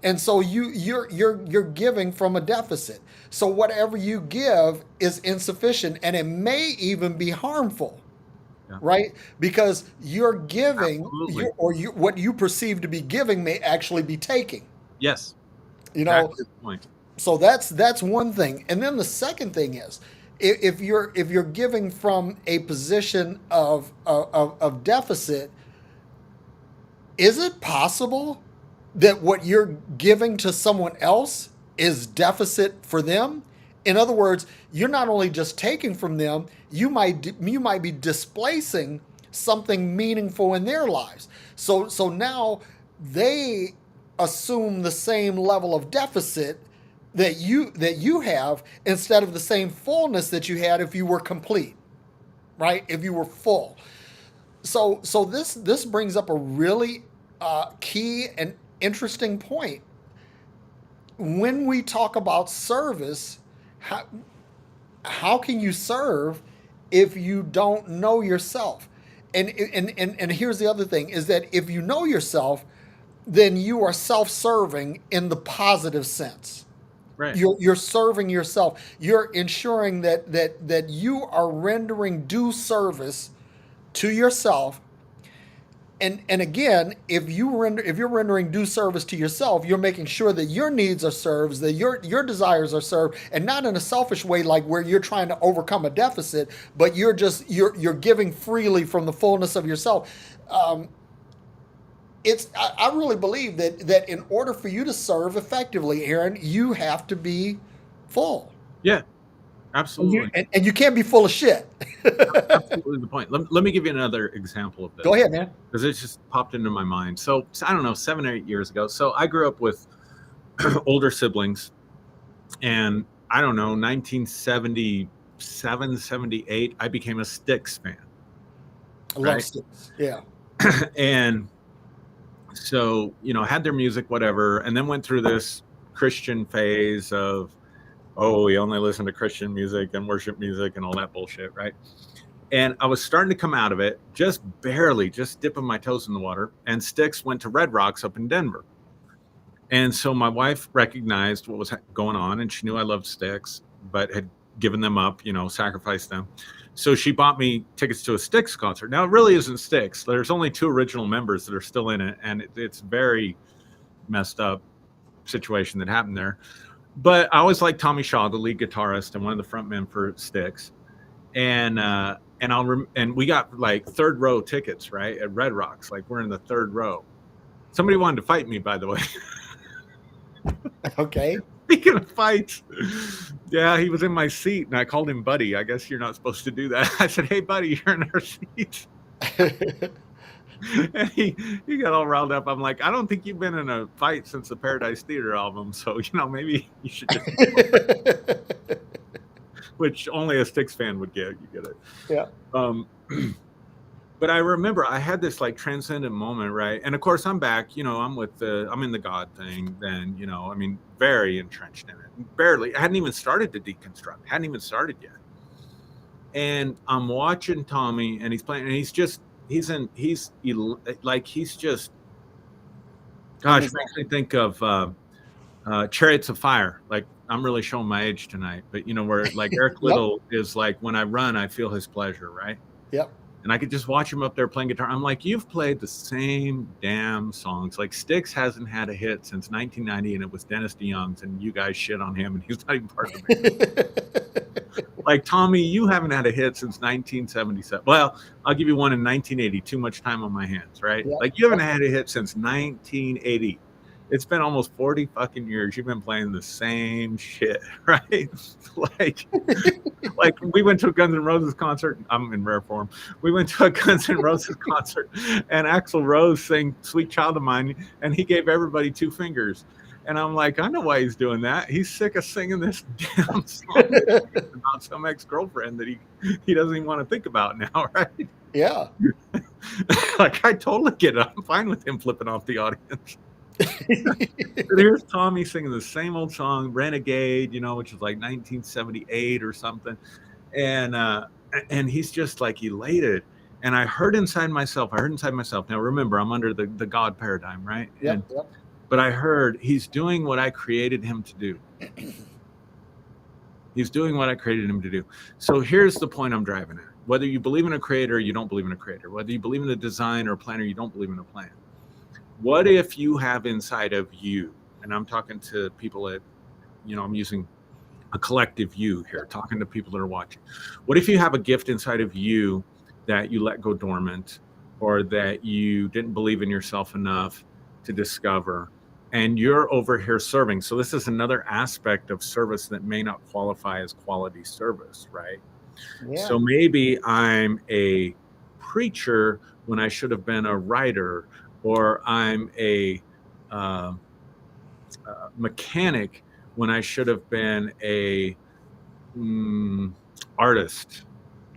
B: and so you're giving from a deficit. So whatever you give is insufficient, and it may even be harmful, right? Because you're giving, what you perceive to be giving may actually be taking.
A: Yes.
B: So that's one thing, and then the second thing is, if you're giving from a position of deficit, is it possible that what you're giving to someone else is deficit for them? In other words, you're not only just taking from them, you might be displacing something meaningful in their lives. So now they assume the same level of deficit that you have instead of the same fullness that you had if you were complete, right? If you were full. So this brings up a really key and interesting point. when we talk about service, how, how can you serve if you don't know yourself? And here's the other thing is that if you know yourself, then you are self-serving in the positive sense.
A: Right.
B: You're serving yourself. You're ensuring that you are rendering due service to yourself. And again, if you're rendering due service to yourself, you're making sure that your needs are served, that your desires are served, and not in a selfish way like where you're trying to overcome a deficit, but you're giving freely from the fullness of yourself. I really believe that in order for you to serve effectively, Aaron, you have to be full.
A: Yeah,
B: And
A: absolutely.
B: you can't be full of shit.
A: Absolutely the point. Let me give you another example of
B: Go
A: this
B: ahead, man.
A: because it just popped into my mind. So I don't know, 7 or 8 years ago. So I grew up with older siblings, and I don't know, 1977, 78, I became a Styx fan.
B: I love
A: Right.
B: sticks. Yeah.
A: And so, had their music, whatever, and then went through this Christian phase of, oh, we only listen to Christian music and worship music and all that bullshit, right? And I was starting to come out of it, just barely, just dipping my toes in the water. And Styx went to Red Rocks up in Denver. And so my wife recognized what was going on, and she knew I loved Styx, but had given them up, sacrificed them. So she bought me tickets to a Styx concert. Now, it really isn't Styx. There's only 2 original members that are still in it, and it's very messed up situation that happened there. But I always liked Tommy Shaw, the lead guitarist and one of the frontmen for Styx. And we got like 3rd row tickets, right, at Red Rocks. Like, we're in the 3rd row. Somebody wanted to fight me, by the way.
B: Okay.
A: Speaking of fights, yeah, he was in my seat, and I called him buddy. I guess you're not supposed to do that. I said, "Hey, buddy, you're in our seat." And he got all riled up. I'm like, I don't think you've been in a fight since the Paradise Theater album, so maybe you should just. Which only a Styx fan would get. You get it.
B: Yeah.
A: But I remember I had this like transcendent moment, right? And of course, I'm back. I'm in the God thing. Then, very entrenched in it. Barely. I hadn't even started to deconstruct. Hadn't even started yet. And I'm watching Tommy, and he's playing, and he's just. Gosh, makes me think of Chariots of Fire. Like, I'm really showing my age tonight, but where like Eric Liddell is like, when I run, I feel his pleasure, right?
B: Yep.
A: And I could just watch him up there playing guitar. I'm like, you've played the same damn songs. Like, Styx hasn't had a hit since 1990, and it was Dennis DeYoung's, and you guys shit on him, and he's not even part of it. Like, Tommy, you haven't had a hit since 1977. Well, I'll give you one in 1980. Too much time on my hands, right?
B: Yep.
A: Like, you haven't had a hit since 1980. It's been almost 40 fucking years. You've been playing the same shit, right? like we went to a Guns N' Roses concert. I'm in rare form. We went to a Guns N' Roses concert, and Axl Rose sang "Sweet Child of Mine," and he gave everybody 2 fingers. And I'm like, I know why he's doing that. He's sick of singing this damn song about some ex-girlfriend that he doesn't even want to think about now, right?
B: Yeah.
A: Like, I totally get it. I'm fine with him flipping off the audience. Here's Tommy singing the same old song, Renegade, which is like 1978 or something. And he's just like elated. And I heard inside myself, now remember, I'm under the God paradigm, right?
B: Yep.
A: But I heard he's doing what I created him to do. He's doing what I created him to do. So here's the point I'm driving at. Whether you believe in a creator or you don't believe in a creator, whether you believe in a design or a plan or you don't believe in a plan, what if you have inside of you, and I'm talking to people that, I'm using a collective you here, talking to people that are watching. What if you have a gift inside of you that you let go dormant, or that you didn't believe in yourself enough to discover, and you're over here serving? So this is another aspect of service that may not qualify as quality service, right?
B: Yeah.
A: So maybe I'm a preacher when I should have been a writer, or I'm a mechanic when I should have been a artist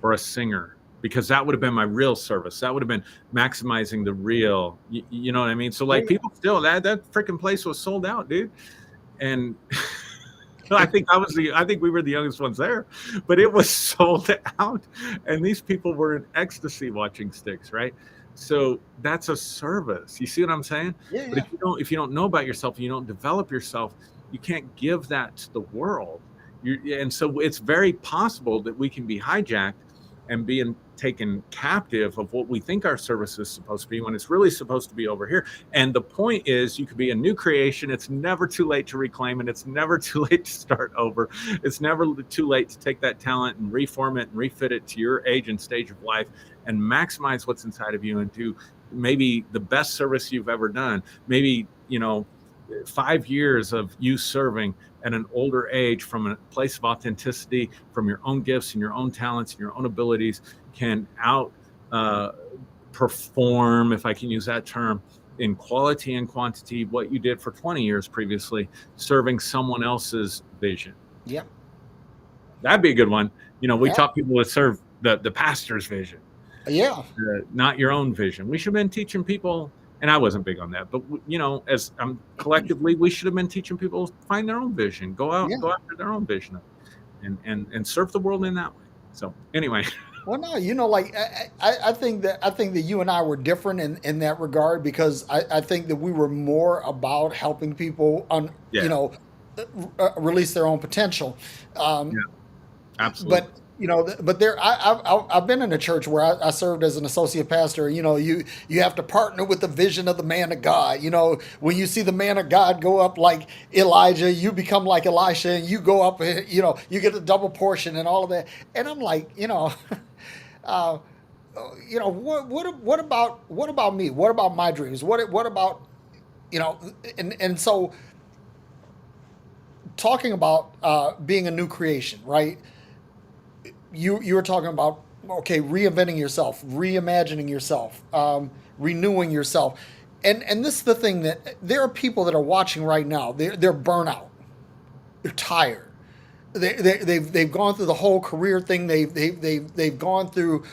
A: or a singer, because that would have been my real service. That would have been maximizing the real, you know what I mean? So like, people still, that freaking place was sold out, dude. and I think we were the youngest ones there, but it was sold out, and these people were in ecstasy watching Sticks, right? So that's a service. You see what I'm saying?
B: Yeah,
A: But
B: yeah.
A: if you don't know about yourself, and you don't develop yourself, you can't give that to the world. And so it's very possible that we can be hijacked and being taken captive of what we think our service is supposed to be when it's really supposed to be over here. And the point is, you could be a new creation. It's never too late to reclaim, and it's never too late to start over. It's never too late to take that talent and reform it and refit it to your age and stage of life and maximize what's inside of you and do maybe the best service you've ever done. Maybe, 5 years of you serving at an older age from a place of authenticity, from your own gifts and your own talents and your own abilities, can out perform, if I can use that term, in quality and quantity what you did for 20 years previously, serving someone else's vision.
B: Yeah.
A: That'd be a good one. We
B: Yeah.
A: taught people to serve the pastor's vision,
B: Yeah.
A: not your own vision. We should have been teaching people, and I wasn't big on that, but as collectively, we should have been teaching people to find their own vision, go
B: Yeah.
A: after their own vision, and serve the world in that way. So anyway,
B: Well, no, like I think that you and I were different in that regard, because I think that we were more about helping people
A: yeah,
B: release their own potential.
A: yeah, absolutely.
B: But but I've been in a church where I served as an associate pastor. You have to partner with the vision of the man of God. When you see the man of God go up like Elijah, you become like Elisha, and you go up. You get a double portion and all of that. And I'm like, uh, what about me? What about my dreams? What about and so talking about being a new creation, right? You were talking about, okay, reinventing yourself, reimagining yourself, renewing yourself, and this is the thing, that there are people that are watching right now. They're burnout. They're tired. They've gone through the whole career thing. They've gone through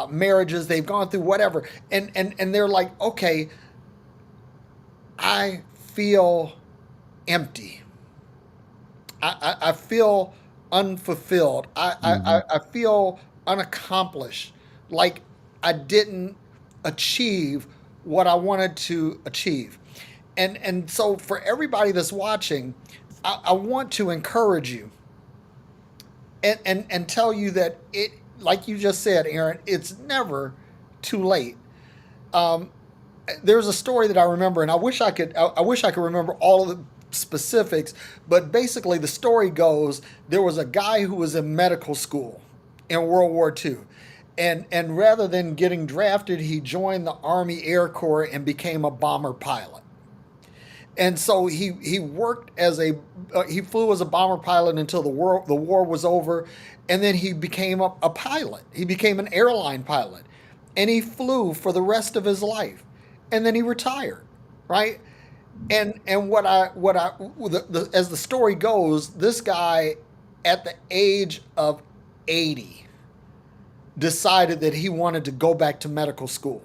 B: marriages. They've gone through whatever, and they're like, okay, I feel empty. I feel unfulfilled.
A: Mhm.
B: I feel unaccomplished. Like I didn't achieve what I wanted to achieve. And so for everybody that's watching, I want to encourage you and tell you that like you just said, Aaron, it's never too late. Um, there's a story that I remember, and I wish I could remember all of the specifics, but basically the story goes, there was a guy who was in medical school in World War II. And rather than getting drafted, he joined the Army Air Corps and became a bomber pilot. And so he worked as he flew as a bomber pilot until the war was over, and then he became a pilot. He became an airline pilot, and he flew for the rest of his life, and then he retired, right? And as the story goes, this guy at the age of 80 decided that he wanted to go back to medical school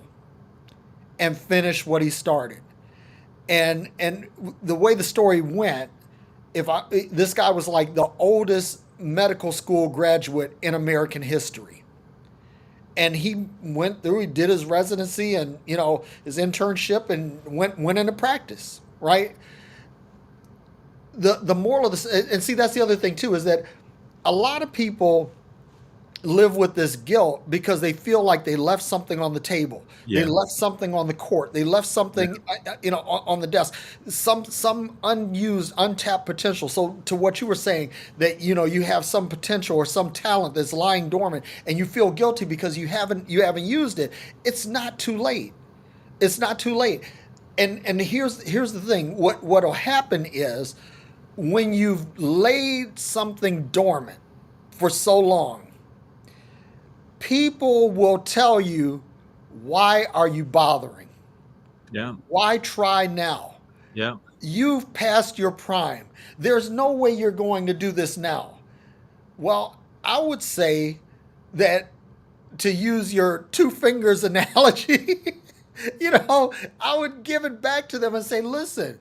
B: and finish what he started. And the way the story went, this guy was like the oldest medical school graduate in American history. And he went through, he did his residency and his internship, and went into practice, right? The moral of this, and see, that's the other thing too, is that a lot of people live with this guilt because they feel like they left something on the table. They
A: Yeah,
B: left something on the court. They left
A: yeah,
B: something, on the desk. Some unused, untapped potential. So to what you were saying, that you have some potential or some talent that's lying dormant, and you feel guilty because you haven't used it. It's not too late. It's not too late. And here's the thing. What'll happen is, when you've laid something dormant for so long, people will tell you, why are you bothering?
A: yeah,
B: Why try now?
A: yeah.
B: You've passed your prime. There's no way you're going to do this now. Well, I would say that, to use your two fingers analogy, I would give it back to them and say, listen,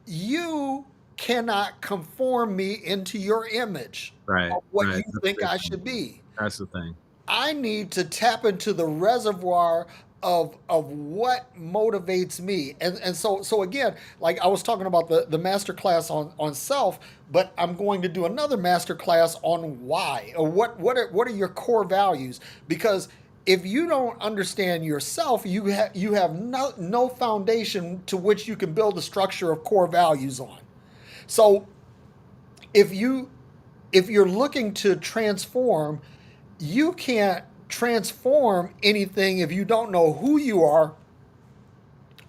B: you cannot conform me into your image
A: Right.
B: of what
A: Right.
B: you
A: That's a
B: think
A: big
B: I
A: thing.
B: should be.
A: That's the thing.
B: I need to tap into the reservoir of what motivates me. And so again, like I was talking about the master class on self, but I'm going to do another master class on why, or what are your core values? Because if you don't understand yourself, you have no foundation to which you can build a structure of core values on. So if you if you're looking to transform, you can't transform anything if you don't know who you are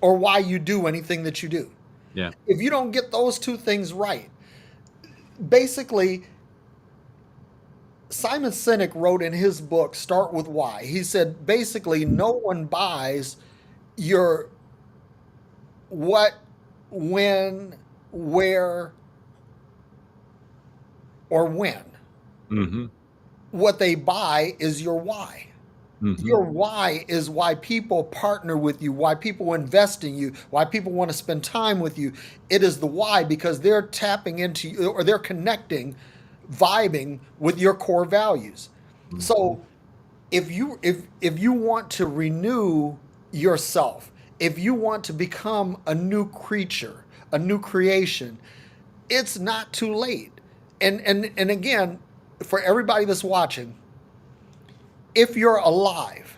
B: or why you do anything that you do.
A: Yeah.
B: If you don't get those two things right, basically, Simon Sinek wrote in his book, Start With Why. He said, basically, no one buys your what, when, where, or when.
A: Mm-hmm.
B: What they buy is your why.
A: Mm-hmm.
B: Your why is why people partner with you, why people invest in you, why people want to spend time with you. It is the why because they're tapping into you or they're connecting, vibing with your core values.
A: Mm-hmm.
B: So if you want to renew yourself, if you want to become a new creature, a new creation, it's not too late. And again, for everybody that's watching, if you're alive,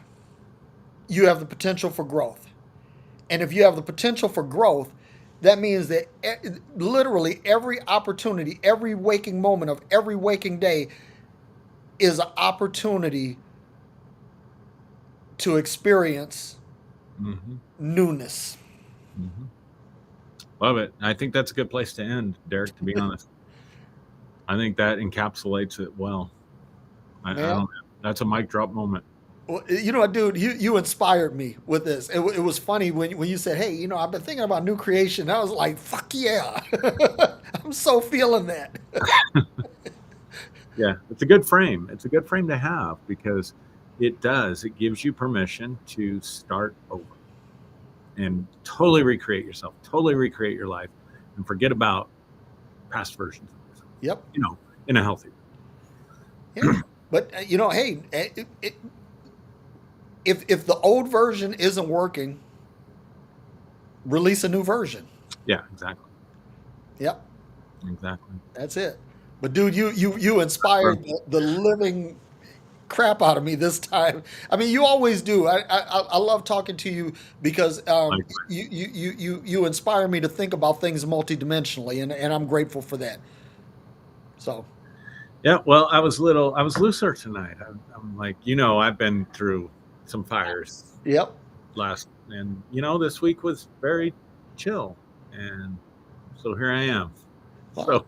B: you have the potential for growth. And if you have the potential for growth, that means that literally every opportunity, every waking moment of every waking day is an opportunity to experience
A: Mm-hmm.
B: newness.
A: Mm-hmm. Love it. I think that's a good place to end, Derek, to be honest. I think that encapsulates it well. I don't
B: Man,
A: know. That's a mic drop moment.
B: well, you know what, dude, you inspired me with this. It was funny when you said, hey, I've been thinking about new creation. I was like, fuck yeah. I'm so feeling that.
A: Yeah, it's a good frame. It's a good frame to have because it gives you permission to start over and totally recreate yourself, totally recreate your life and forget about past versions of yourself,
B: Yep.
A: in a healthy way.
B: Yeah. But, hey, if the old version isn't working, release a new version.
A: Yeah, exactly.
B: Yep,
A: Exactly.
B: that's it. But dude, you
A: Bro,
B: inspired the living crap out of me this time. I mean, you always do. I love talking to you because
A: likewise.
B: you inspire me to think about things multidimensionally, and I'm grateful for that. So,
A: Yeah, well, I was looser tonight. I'm like, I've been through some fires
B: yep.
A: and this week was very chill. And so here I am.
B: Well,
A: So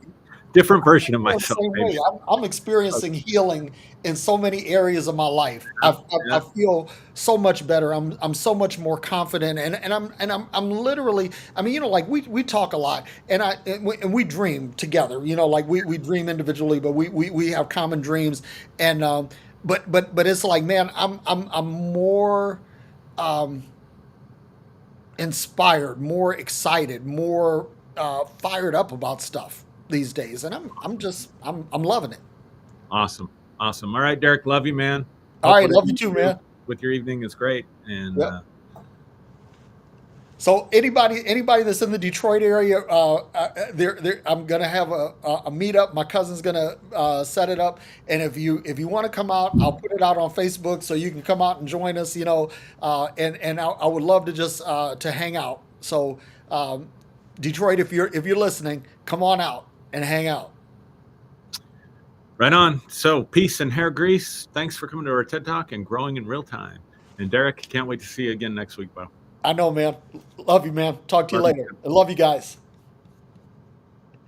A: different version of
B: feel the
A: myself,
B: same way.
A: maybe.
B: I'm experiencing healing in so many areas of my life.
A: Yeah,
B: I
A: yeah.
B: feel so much better. I'm so much more confident, and I'm literally. I mean, like we talk a lot, and we dream together. Like we dream individually, but we have common dreams, and but it's like, man, I'm more um, inspired, more excited, more fired up about stuff these days, and I'm loving it.
A: Awesome. Awesome. All right, Derek, love you, man.
B: All
A: Hope
B: right,
A: whatever
B: love you
A: you
B: too,
A: do
B: man.
A: with your evening is great. And
B: Yep. So anybody that's in the Detroit area, I'm gonna have a meetup. My cousin's gonna set it up, and if you want to come out, I'll put it out on Facebook so you can come out and join us. And I would love to just to hang out. So Detroit, if you're listening, come on out and hang out.
A: right on. So peace and hair grease. Thanks for coming to our TED Talk and growing in real time. And Derek, can't wait to see you again next week, bro.
B: I know, man. Love you, man. Talk to you
A: Love you
B: later.
A: too.
B: I love you guys.